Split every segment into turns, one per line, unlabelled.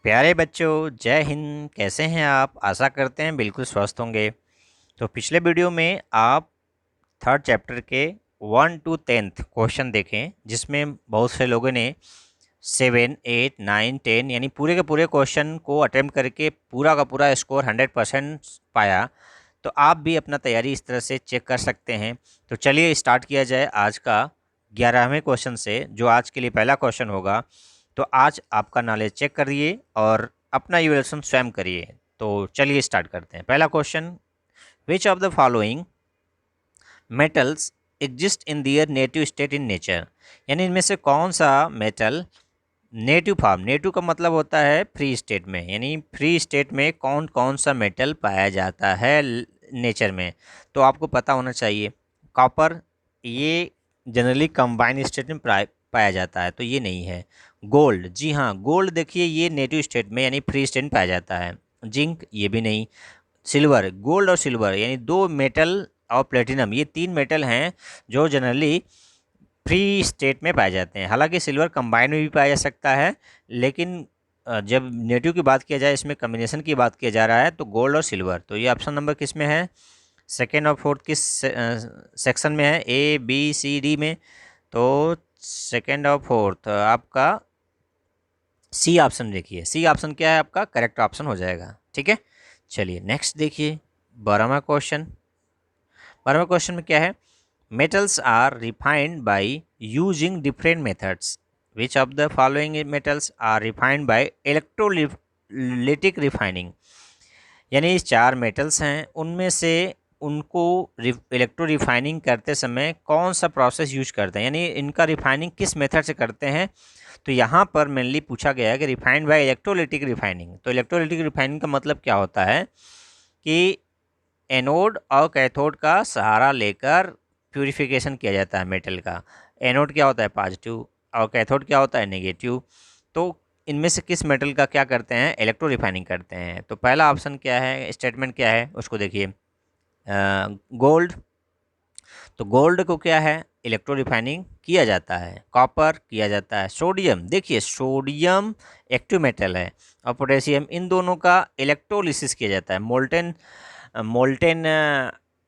प्यारे बच्चों, जय हिंद। कैसे हैं आप? आशा करते हैं बिल्कुल स्वस्थ होंगे। तो पिछले वीडियो में आप थर्ड चैप्टर के 1 to 10 क्वेश्चन देखें, जिसमें बहुत से लोगों ने 7, 8, 9, 10 यानी पूरे के पूरे क्वेश्चन को अटेम्प्ट करके पूरा का पूरा स्कोर 100% पाया। तो आप भी अपना तैयारी इस तरह से चेक कर सकते हैं। तो चलिए स्टार्ट किया जाए आज का 11वें क्वेश्चन से, जो आज के लिए पहला क्वेश्चन होगा। तो आज आपका नॉलेज चेक करिए और अपना इवैल्यूएशन स्वयं करिए। तो चलिए स्टार्ट करते हैं। पहला question, which of the following metals exist in their native state in nature, यानी इनमें से कौन सा मेटल नेटिव फॉर्म, नेटिव का मतलब होता है फ्री स्टेट में, यानी फ्री स्टेट में कौन कौन सा मेटल पाया जाता है नेचर में। तो आपको पता होना चाहिए। कॉपर, ये जनरली कंबाइन स्टेट में पाया जाता है, तो ये नहीं है। गोल्ड, जी हाँ, गोल्ड देखिए ये नेटिव स्टेट में यानी फ्री स्टेट में पाया जाता है। जिंक, ये भी नहीं। सिल्वर, गोल्ड और सिल्वर यानी दो मेटल, और प्लेटिनम, ये तीन मेटल हैं जो जनरली फ्री स्टेट में पाए जाते हैं। हालांकि सिल्वर कंबाइन में भी पाया जा सकता है, लेकिन जब नेटिव की बात किया जाए, इसमें कम्बिनेशन की बात किया जा रहा है, तो गोल्ड और सिल्वर। तो ये ऑप्शन नंबर किस में है? सेकेंड और फोर्थ किस सेक्शन में है? ए, बी, सी, डी में। तो सेकेंड और फोर्थ आपका सी ऑप्शन देखिए। सी ऑप्शन क्या है आपका? करेक्ट ऑप्शन हो जाएगा। ठीक है, चलिए नेक्स्ट देखिए 12वां क्वेश्चन। 12वें क्वेश्चन में क्या है? Metals are refined by using different methods. Which of the following metals are refined by electrolytic refining? यानी चार मेटल्स हैं, उनमें से उनको इलेक्ट्रो रिफाइनिंग करते समय कौन सा प्रोसेस यूज करते हैं, यानी इनका रिफाइनिंग किस मेथड से करते हैं। तो यहाँ पर मेनली पूछा गया है कि रिफाइंड बाय इलेक्ट्रोलिटिक रिफाइनिंग। तो इलेक्ट्रोलिटिक रिफाइनिंग का मतलब क्या होता है कि एनोड और कैथोड का सहारा लेकर प्यूरिफिकेशन किया जाता है मेटल का। एनोड क्या होता है? पॉजिटिव, और कैथोड क्या होता है? नेगेटिव। तो इनमें से किस मेटल का क्या करते हैं? इलेक्ट्रो रिफाइनिंग करते हैं। तो पहला ऑप्शन क्या है, स्टेटमेंट क्या है उसको देखिए। गोल्ड, तो गोल्ड को क्या है? इलेक्ट्रो रिफाइनिंग किया जाता है। कॉपर किया जाता है। सोडियम, देखिए सोडियम एक्टिव मेटल है, और पोटेशियम, इन दोनों का इलेक्ट्रोलिसिस किया जाता है। मोल्टेन, मोल्टेन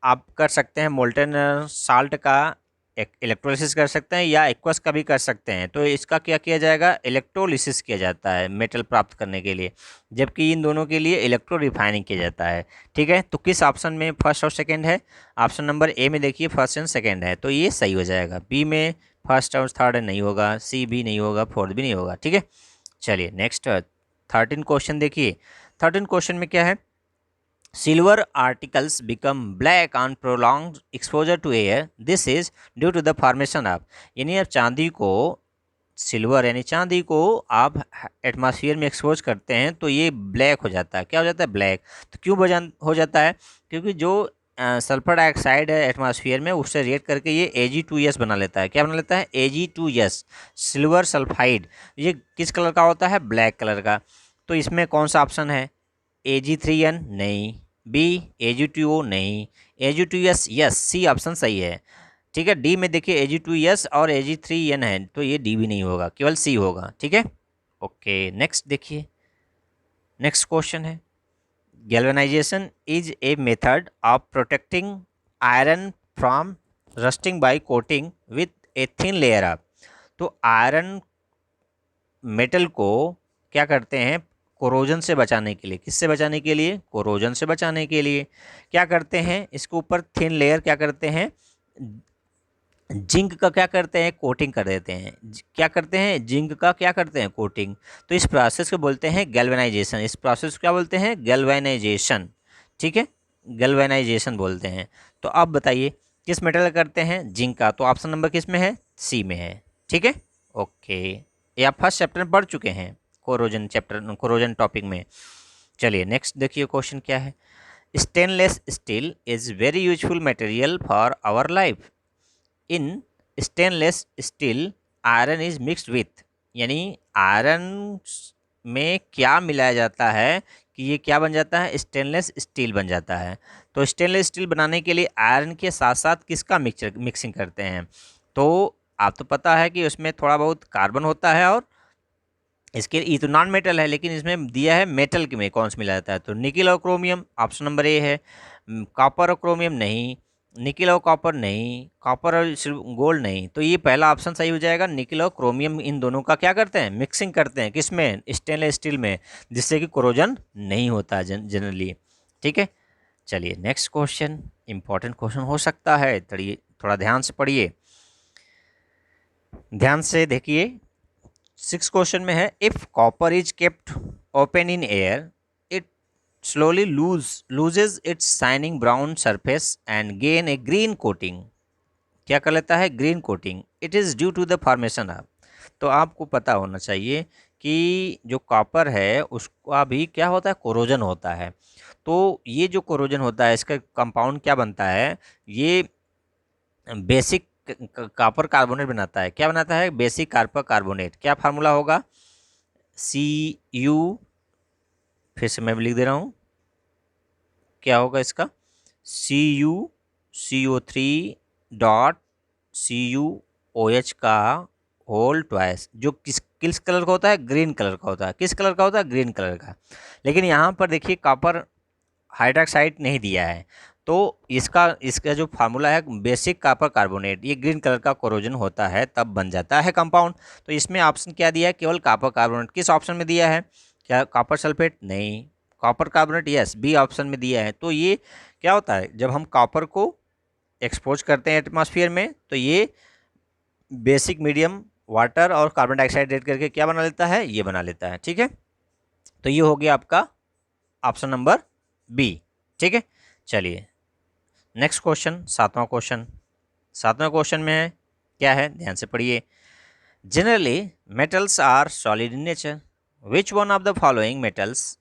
आप कर सकते हैं, मोल्टेन साल्ट का इलेक्ट्रोलिसिस कर सकते हैं, या एक्वस का भी कर सकते हैं। तो इसका क्या किया जाएगा? इलेक्ट्रोलिसिस किया जाता है मेटल प्राप्त करने के लिए, जबकि इन दोनों के लिए इलेक्ट्रो रिफाइनिंग किया जाता है। ठीक है, तो किस ऑप्शन में फर्स्ट और सेकंड है? ऑप्शन नंबर ए में देखिए फर्स्ट एंड सेकंड है, तो ये सही हो जाएगा। बी में फर्स्ट और थर्ड नहीं होगा, सी भी नहीं होगा, फोर्थ भी नहीं होगा। ठीक है, चलिए नेक्स्ट 13 क्वेश्चन देखिए। 13 क्वेश्चन में क्या है? Silver articles become black on prolonged exposure to air. This is due to the formation of, यानी आप चांदी को, सिल्वर यानी चांदी को आप एटमॉस्फेयर में एक्सपोज करते हैं तो ये ब्लैक हो जाता है। क्या हो जाता है? ब्लैक। तो क्यों हो जाता है? क्योंकि जो सल्फर डाइऑक्साइड है एटमॉस्फेयर में, उससे रिएक्ट करके ये Ag2S बना लेता है। क्या बना लेता है? Ag2S, silver sulphide. ये किस कलर का होता है? ब्लैक कलर का। तो इसमें कौन सा ऑप्शन है? Ag3N नहीं, बी Ag2O नहीं, Ag2S यस, सी ऑप्शन सही है। ठीक है, डी में देखिए Ag2S और Ag3N है, तो ये डी भी नहीं होगा, केवल सी होगा। ठीक है, ओके नेक्स्ट देखिए। नेक्स्ट क्वेश्चन है, galvanization is a method of protecting iron from rusting by coating with a thin layer of. तो आयरन मेटल को क्या करते हैं? कोरोजन से बचाने के लिए। किससे बचाने के लिए? कोरोजन से बचाने के लिए क्या करते हैं? इसके ऊपर थिन लेयर क्या करते हैं? जिंक का क्या करते हैं? कोटिंग कर देते हैं। क्या करते हैं? जिंक का क्या करते हैं? कोटिंग। तो इस प्रोसेस को बोलते हैं गैल्वेनाइजेशन। इस प्रोसेस को क्या बोलते हैं? गैल्वेनाइजेशन। ठीक है, गैल्वेनाइजेशन बोलते हैं। तो अब बताइए किस मेटल का करते हैं? जिंक का। तो ऑप्शन नंबर किस में है? सी में है। ठीक है, ओके, ये आप फर्स्ट चैप्टर में पढ़ चुके हैं, कोरोजन चैप्टर, कोरोजन टॉपिक में। चलिए नेक्स्ट देखिए क्वेश्चन क्या है। Stainless steel is very useful material for our life. In stainless steel iron is mixed with, यानी आयरन में क्या मिलाया जाता है कि ये क्या बन जाता है? स्टेनलेस स्टील बन जाता है। तो स्टेनलेस स्टील बनाने के लिए आयरन के साथ साथ किसका मिक्सिंग करते हैं? तो आप तो पता है कि उसमें थोड़ा बहुत कार्बन होता है और इसके ये तो नॉन मेटल है, लेकिन इसमें दिया है मेटल के में कौन सा मिला जाता है, तो निकिल और क्रोमियम, ऑप्शन नंबर ए है। कॉपर और क्रोमियम नहीं, निकिल और कॉपर नहीं, कॉपर और गोल्ड नहीं, तो ये पहला ऑप्शन सही हो जाएगा। निकिल और क्रोमियम इन दोनों का क्या करते हैं, मिक्सिंग करते हैं, किसमें, स्टेनलेस स्टील में, जिससे कि कोरोजन नहीं होता जनरली। ठीक है, चलिए नेक्स्ट क्वेश्चन, इंपॉर्टेंट क्वेश्चन हो सकता है, थोड़ा ध्यान से पढ़िए, ध्यान से देखिए। 6 क्वेश्चन में है, if copper is kept open in air it slowly loses its shining brown surface and gain a green coating। क्या कर लेता है, green coating. It is due to the formation of, तो आपको पता होना चाहिए कि जो कॉपर है उसका भी क्या होता है, कोरोजन होता है। तो ये जो कोरोजन होता है इसका कंपाउंड क्या बनता है, ये बेसिक कॉपर कार्बोनेट बनाता है। क्या बनाता है, बेसिक कॉपर कार्बोनेट। क्या फार्मूला होगा, Cu, फिर से मैं लिख दे रहा हूँ, क्या होगा इसका, CuCO3 का होल ट्वाइस, जो किस कलर का होता है, ग्रीन कलर का होता है। किस कलर का होता है, ग्रीन कलर का। लेकिन यहाँ पर देखिए कॉपर हाइड्रोक्साइड नहीं दिया है, तो इसका जो फार्मूला है बेसिक कॉपर कार्बोनेट, ये ग्रीन कलर का कोरोजन होता है, तब बन जाता है कंपाउंड। तो इसमें ऑप्शन क्या दिया है, केवल कॉपर कार्बोनेट। किस ऑप्शन में दिया है, क्या कॉपर सल्फेट, नहीं, copper carbonate yes, B option में दिया है। तो ये क्या होता है, जब हम कॉपर को एक्सपोज करते हैं एटमॉस्फेयर में, तो ये बेसिक मीडियम वाटर और कार्बन डाइऑक्साइड रेड करके क्या बना लेता है, ये बना लेता है। ठीक है, तो ये हो गया आपका ऑप्शन नंबर बी। ठीक है, चलिए नेक्स्ट क्वेश्चन, 7वां क्वेश्चन। 7वें क्वेश्चन में है, क्या है, ध्यान से पढ़िए। Generally metals are solid in nature, which one of the following metals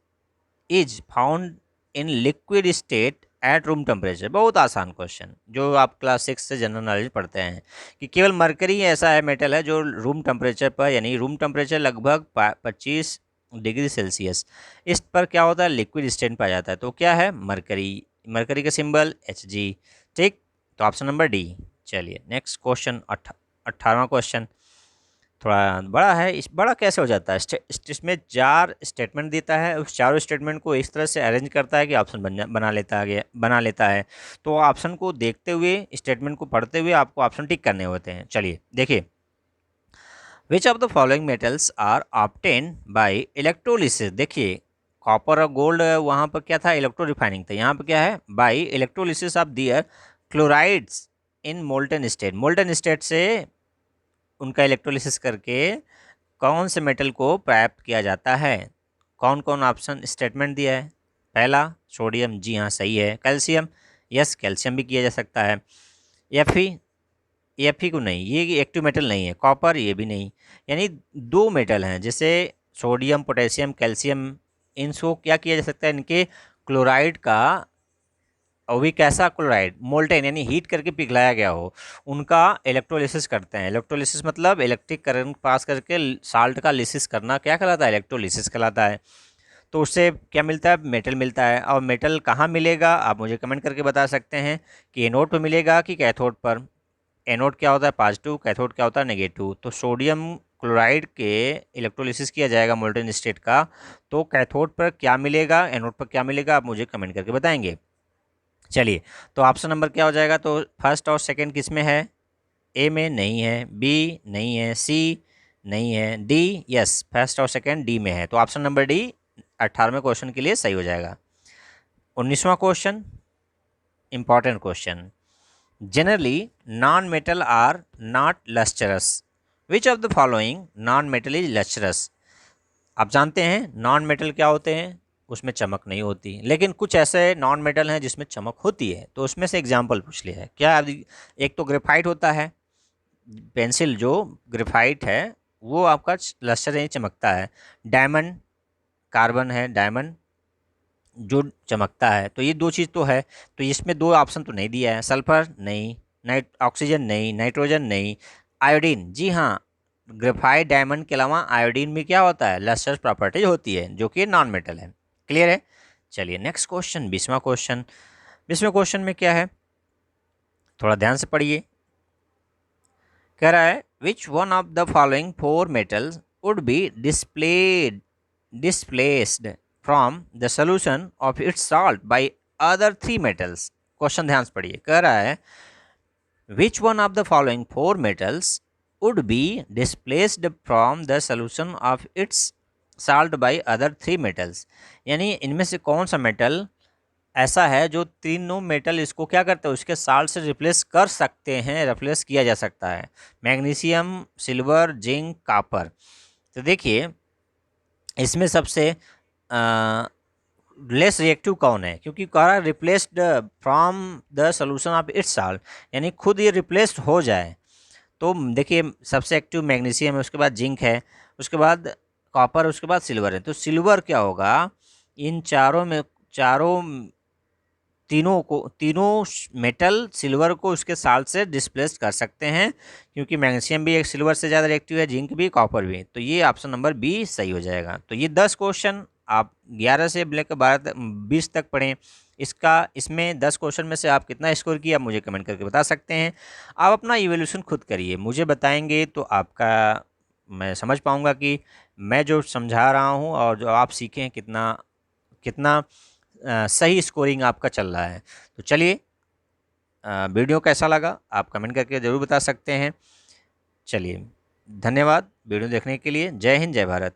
is found in liquid state at room temperature. बहुत आसान क्वेश्चन, जो आप क्लास 6 से जनरल नॉलेज पढ़ते हैं, कि केवल मरकरी ऐसा है मेटल है जो रूम टेम्परेचर पर, यानी रूम टेम्परेचर लगभग 25 डिग्री सेल्सियस, इस पर क्या होता है, लिक्विड स्टेट में पाया जाता है। तो क्या है, मरकरी, मरकरी का सिंबल Hg। ठीक, तो ऑप्शन नंबर डी। चलिए नेक्स्ट क्वेश्चन, 18वां क्वेश्चन, थोड़ा बड़ा है। इस बड़ा कैसे हो जाता है, इसमें 4 स्टेटमेंट देता है, उस चारों स्टेटमेंट को इस तरह से अरेंज करता है कि ऑप्शन बना लेता है। तो ऑप्शन को देखते हुए, स्टेटमेंट को पढ़ते हुए आपको ऑप्शन टिक करने होते हैं। चलिए देखिए, which of the following metals are obtain by electrolysis. देखिए कॉपर और गोल्ड वहाँ पर क्या था, इलेक्ट्रो रिफाइनिंग था, यहाँ पर क्या है, by electrolysis of their chlorides in molten state. Molten state से उनका इलेक्ट्रोलिसिस करके कौन से मेटल को प्राप्त किया जाता है। कौन कौन ऑप्शन स्टेटमेंट दिया है, पहला सोडियम, जी हाँ सही है। कैल्शियम, यस कैल्शियम भी किया जा सकता है। एफ को नहीं, ये एक्टिव मेटल नहीं है। कॉपर, ये भी नहीं। यानी 2 मेटल हैं, जैसे सोडियम, पोटेशियम, कैल्शियम, इनको क्या किया जा सकता है, इनके क्लोराइड का, और भी कैसा क्लोराइड, मोल्टेन यानी हीट करके पिघलाया गया हो, उनका इलेक्ट्रोलिसिस करते हैं। इलेक्ट्रोलिसिस मतलब इलेक्ट्रिक करंट पास करके साल्ट का लिसिस करना, क्या कहलाता है, इलेक्ट्रोलिसिस कहलाता है। तो उससे क्या मिलता है, मेटल मिलता है। और मेटल कहाँ मिलेगा, आप मुझे कमेंट करके बता सकते हैं कि एनोड पर मिलेगा कि कैथोड पर। एनोड क्या होता है पॉजिटिव, कैथोड क्या होता है नेगेटिव। तो सोडियम क्लोराइड के इलेक्ट्रोलिसिस किया जाएगा मोल्टेन स्टेट का, तो कैथोड पर क्या मिलेगा, एनोड पर क्या मिलेगा, आप मुझे कमेंट करके बताएंगे। चलिए, तो ऑप्शन नंबर क्या हो जाएगा, तो फर्स्ट और सेकंड किस में है, ए में नहीं है, बी नहीं है, सी नहीं है, डी यस, फर्स्ट और सेकंड डी में है। तो ऑप्शन नंबर डी 18वें क्वेश्चन के लिए सही हो जाएगा। 19वां question, important question. Generally non metal are not lustrous, which of the following non metal is lustrous. आप जानते हैं नॉन मेटल क्या होते हैं, उसमें चमक नहीं होती, लेकिन कुछ ऐसे नॉन मेटल हैं जिसमें चमक होती है। तो उसमें से एग्जांपल पूछ लिया है, क्या, एक तो ग्रेफाइट होता है, पेंसिल जो ग्रेफाइट है वो आपका लस्टर नहीं चमकता है। डायमंड, कार्बन है डायमंड जो चमकता है। तो ये 2 चीज़ तो है, तो इसमें 2 ऑप्शन तो नहीं दिया है। सल्फर नहीं, ऑक्सीजन नहीं, नाइट्रोजन नहीं, आयोडीन, जी हाँ, ग्रेफाइट डायमंड के अलावा आयोडीन में क्या होता है, लस्टर्स प्रॉपर्टीज होती है, जो कि नॉन मेटल है। क्लियर है, चलिए नेक्स्ट क्वेश्चन, 20वां क्वेश्चन। 20वें क्वेश्चन में क्या है, थोड़ा ध्यान से पढ़िए। कह रहा है, विच one of the following 4 metals would be displaced from the solution of its salt by other three metals. Question ध्यान से पढ़िए, कह रहा है which one of the following four metals would be displaced from the solution of its salt by other three metals. यानी इनमें से कौन सा मेटल ऐसा है जो तीनों मेटल इसको क्या करते हैं, उसके साल्ट से रिप्लेस कर सकते हैं, रिप्लेस किया जा सकता है. Magnesium, silver, zinc, copper. तो देखिए इसमें सबसे लेस रिएक्टिव कौन है, क्योंकि कह रहा replaced from the solution of its salt, यानी खुद ये रिप्लेस्ड हो जाए. तो देखिए सबसे एक्टिव मैग्नीशियम है, उसके बाद जिंक है, उसके बाद कॉपर, उसके बाद सिल्वर है. तो सिल्वर क्या होगा, इन तीनों मेटल सिल्वर को उसके साल्ट से डिस्प्लेस कर सकते हैं, क्योंकि मैग्नीशियम भी एक सिल्वर से ज़्यादा रिएक्टिव है, जिंक भी, कॉपर भी. तो ये ऑप्शन नंबर बी सही हो जाएगा. तो ये 10 क्वेश्चन आप 11 से लेकर 20 तक पढ़ें. इसमें 10 क्वेश्चन में से आप कितना स्कोर किया आप मुझे कमेंट करके बता सकते हैं. आप अपना इवैल्यूएशन खुद करिए, मुझे बताएंगे तो आपका मैं समझ पाऊँगा कि मैं जो समझा रहा हूँ और जो आप सीखें कितना कितना सही स्कोरिंग आपका चल रहा है. तो चलिए वीडियो कैसा लगा आप कमेंट करके ज़रूर बता सकते हैं. चलिए धन्यवाद वीडियो देखने के लिए. जय हिंद, जय भारत.